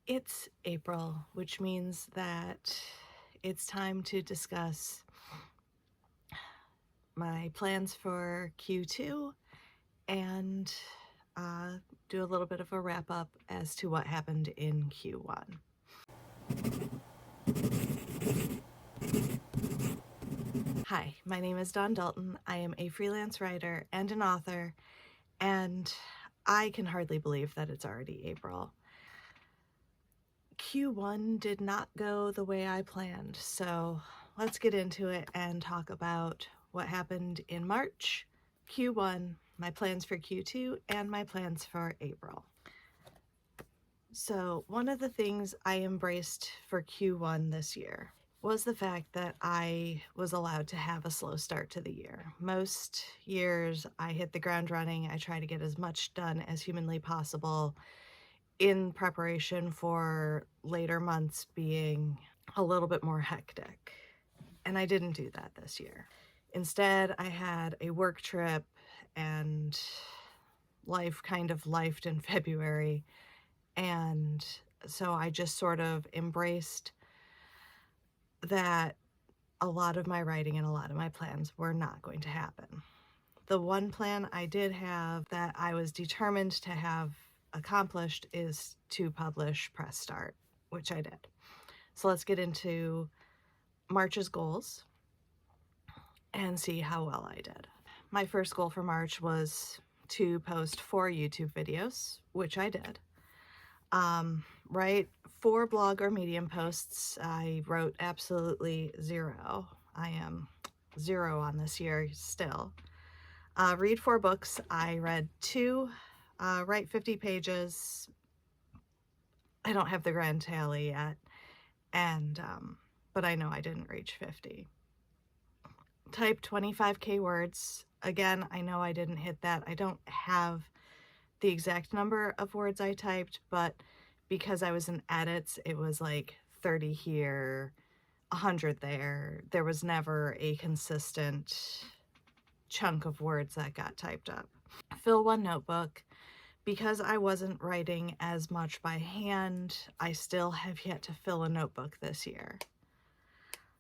It's April, which means that it's time to discuss my plans for Q2 and do a little bit of a wrap up as to what happened in Q1. Hi, my name is Dawn Dalton. I am a freelance writer and an author, and I can hardly believe that it's already April. Q1 did not go the way I planned, so let's get into it and talk about what happened in March, Q1, my plans for Q2, and my plans for April. So one of the things I embraced for Q1 this year was the fact that I was allowed to have a slow start to the year. Most years I hit the ground running. I try to get as much done as humanly possible in preparation for later months being a little bit more hectic. And I didn't do that this year. Instead, I had a work trip and life kind of lifed in February. And so I just sort of embraced that a lot of my writing and a lot of my plans were not going to happen. The one plan I did have that I was determined to have accomplished is to publish Press Start, which I did. So let's get into March's goals and see how well I did. My first goal for March was to post 4 YouTube videos, which I did. Write 4 blog or Medium posts. I wrote absolutely 0. I am 0 on this year still. Read 4 books. I read 2. Write 50 pages. I don't have the grand tally yet, and but I know I didn't reach 50. Type 25K words. Again, I know I didn't hit that. I don't have the exact number of words I typed, but because I was in edits, it was like 30 here, 100 there. There was never a consistent chunk of words that got typed up. Fill 1 notebook. Because I wasn't writing as much by hand, I still have yet to fill a notebook this year.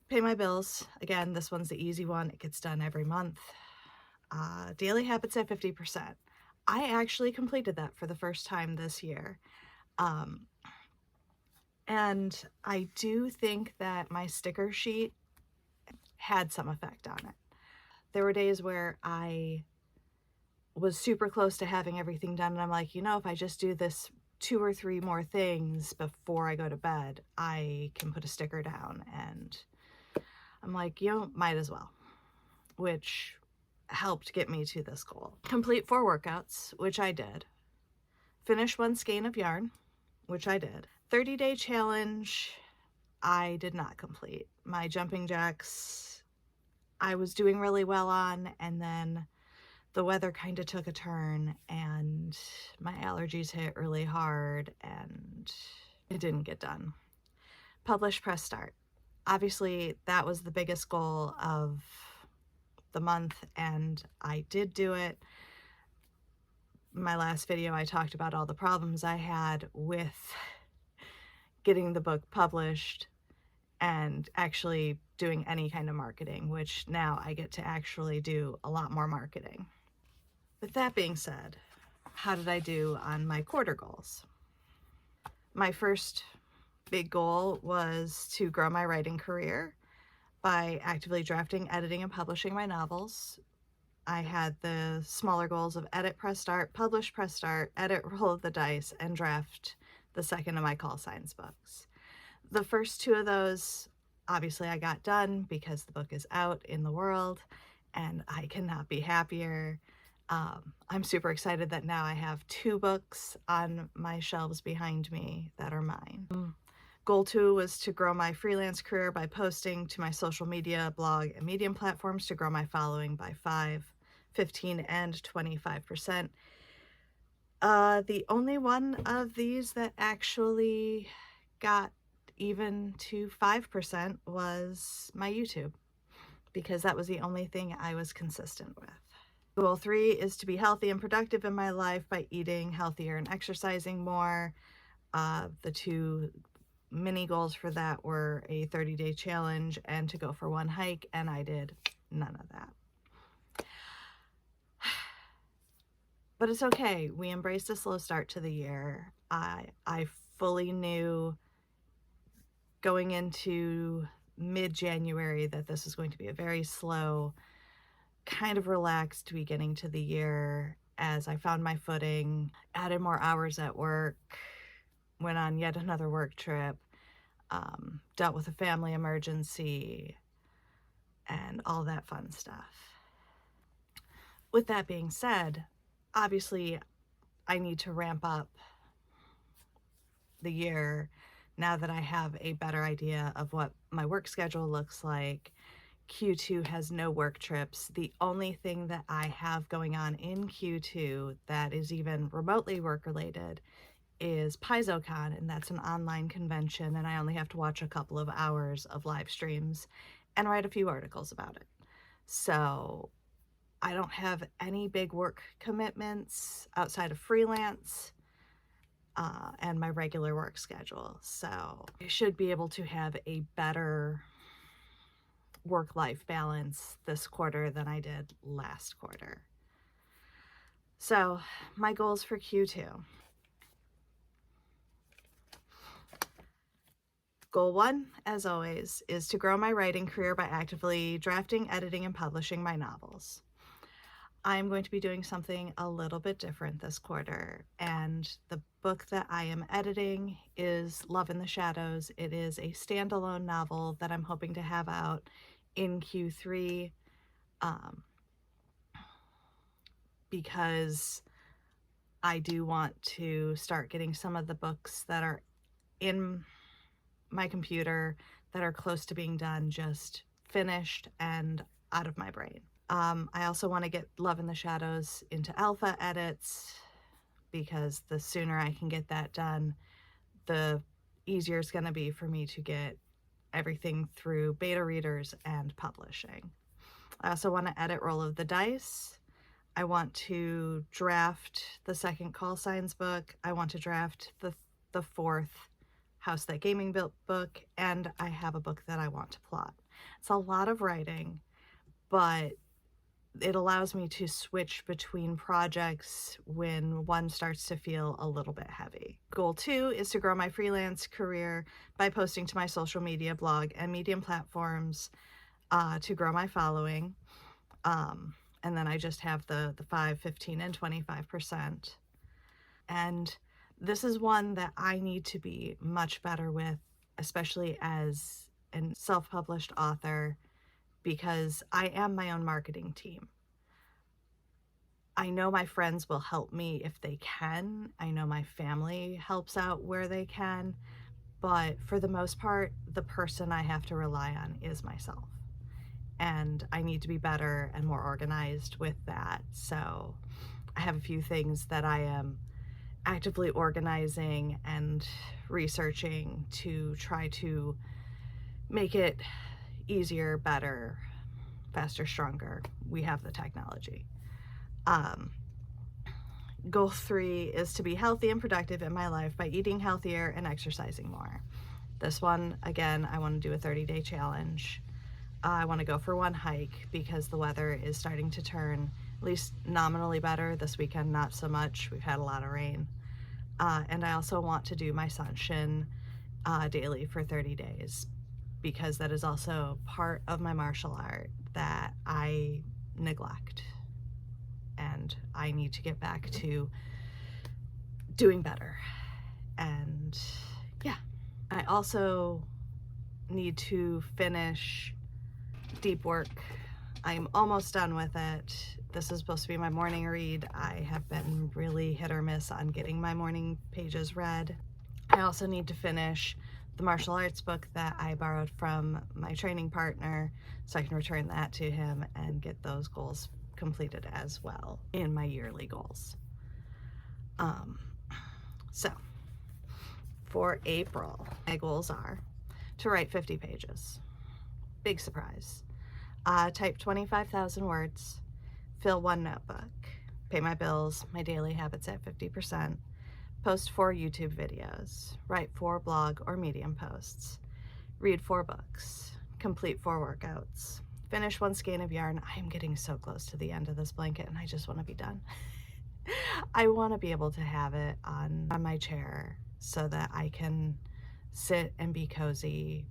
Pay my bills. Again, this one's the easy one. It gets done every month. Daily habits at 50%. I actually completed that for the first time this year. And I do think that my sticker sheet had some effect on it. There were days where I was super close to having everything done, and I'm like, if I just do this 2 or 3 more things before I go to bed, I can put a sticker down. And I'm like, might as well, which helped get me to this goal. Complete 4 workouts, which I did. Finish 1 skein of yarn, which I did. 30-day challenge, I did not complete. My jumping jacks, I was doing really well on, and then the weather kind of took a turn and my allergies hit really hard and it didn't get done. Publish, press, start. Obviously, that was the biggest goal of the month, and I did do it. My last video, I talked about all the problems I had with getting the book published and actually doing any kind of marketing, which now I get to actually do a lot more marketing. With that being said, how did I do on my quarter goals? My first big goal was to grow my writing career by actively drafting, editing, and publishing my novels. I had the smaller goals of edit, press start, publish, press start, edit, roll of the dice, and draft the second of my call signs books. The first 2 of those, obviously I got done because the book is out in the world and I cannot be happier. I'm super excited that now I have 2 books on my shelves behind me that are mine. Goal 2 was to grow my freelance career by posting to my social media, blog, and Medium platforms to grow my following by 5, 15, and 25%. The only one of these that actually got even to 5% was my YouTube, because that was the only thing I was consistent with. Goal 3 is to be healthy and productive in my life by eating healthier and exercising more. The two mini goals for that were a 30-day challenge and to go for one hike, and I did none of that. But it's okay. We embraced a slow start to the year. I fully knew going into mid-January that this was going to be a very slow, kind of relaxed beginning to the year as I found my footing, added more hours at work, went on yet another work trip, dealt with a family emergency, and all that fun stuff. With that being said, obviously I need to ramp up the year now that I have a better idea of what my work schedule looks like. Q2 has no work trips. The only thing that I have going on in Q2 that is even remotely work related is PaizoCon, and that's an online convention, and I only have to watch a couple of hours of live streams and write a few articles about it. So I don't have any big work commitments outside of freelance and my regular work schedule. So I should be able to have a better work-life balance this quarter than I did last quarter. So my goals for Q2. Goal 1, as always, is to grow my writing career by actively drafting, editing, and publishing my novels. I'm going to be doing something a little bit different this quarter, and the book that I am editing is Love in the Shadows. It is a standalone novel that I'm hoping to have out in Q3 because I do want to start getting some of the books that are in my computer that are close to being done just finished and out of my brain. I also want to get Love in the Shadows into alpha edits because the sooner I can get that done, the easier it's going to be for me to get everything through beta readers and publishing. I also want to edit Roll of the Dice. I want to draft the second Call Signs book. I want to draft the fourth House That Gaming Built book, and I have a book that I want to plot. It's a lot of writing, but it allows me to switch between projects when one starts to feel a little bit heavy. Goal 2 is to grow my freelance career by posting to my social media, blog, and Medium platforms to grow my following. And then I just have the 5, 15, and 25%. And this is one that I need to be much better with, especially as a self-published author, because I am my own marketing team. I know my friends will help me if they can. I know my family helps out where they can. But for the most part, the person I have to rely on is myself. And I need to be better and more organized with that. So I have a few things that I am actively organizing and researching to try to make it easier, better, faster, stronger. We have the technology. Goal 3 is to be healthy and productive in my life by eating healthier and exercising more. This one, again, I want to do a 30-day challenge. I want to go for one hike because the weather is starting to turn at least nominally better. This weekend, not so much. We've had a lot of rain. And I also want to do my Sanshin daily for 30 days because that is also part of my martial art that I neglect. And I need to get back to doing better. And yeah, I also need to finish Deep Work. I'm almost done with it. This is supposed to be my morning read. I have been really hit or miss on getting my morning pages read. I also need to finish the martial arts book that I borrowed from my training partner so I can return that to him and get those goals completed as well in my yearly goals. So for April, my goals are to write 50 pages. Big surprise. Type 25,000 words, fill one notebook, pay my bills, my daily habits at 50%, post 4 YouTube videos, write 4 blog or Medium posts, read 4 books, complete 4 workouts, finish 1 skein of yarn. I am getting so close to the end of this blanket and I just want to be done. I want to be able to have it on my chair so that I can sit and be cozy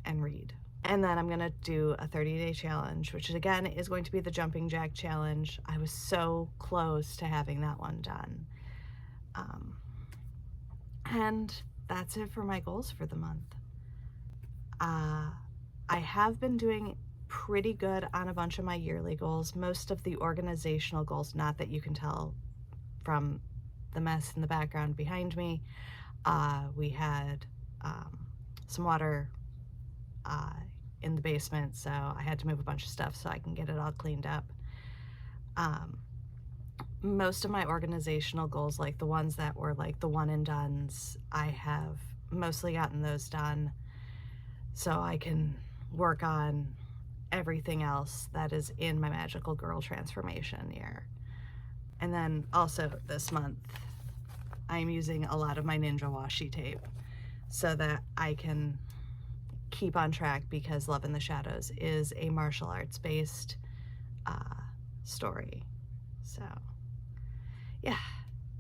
and read. And then I'm going to do a 30-day challenge, which again is going to be the jumping jack challenge. I was so close to having that one done. And that's it for my goals for the month. I have been doing pretty good on a bunch of my yearly goals. Most of the organizational goals, not that you can tell from the mess in the background behind me. We had some water in the basement, so I had to move a bunch of stuff so I can get it all cleaned up. Most of my organizational goals, like the ones that were like the one and dones, I have mostly gotten those done so I can work on everything else that is in my magical girl transformation year. And then also this month I'm using a lot of my Ninja washi tape so that I can keep on track, because Love in the Shadows is a martial arts based story. So yeah,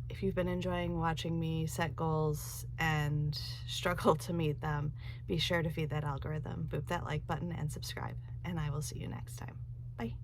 if you've been enjoying watching me set goals and struggle to meet them, be sure to feed that algorithm, boop that like button, and subscribe. And I will see you next time. Bye.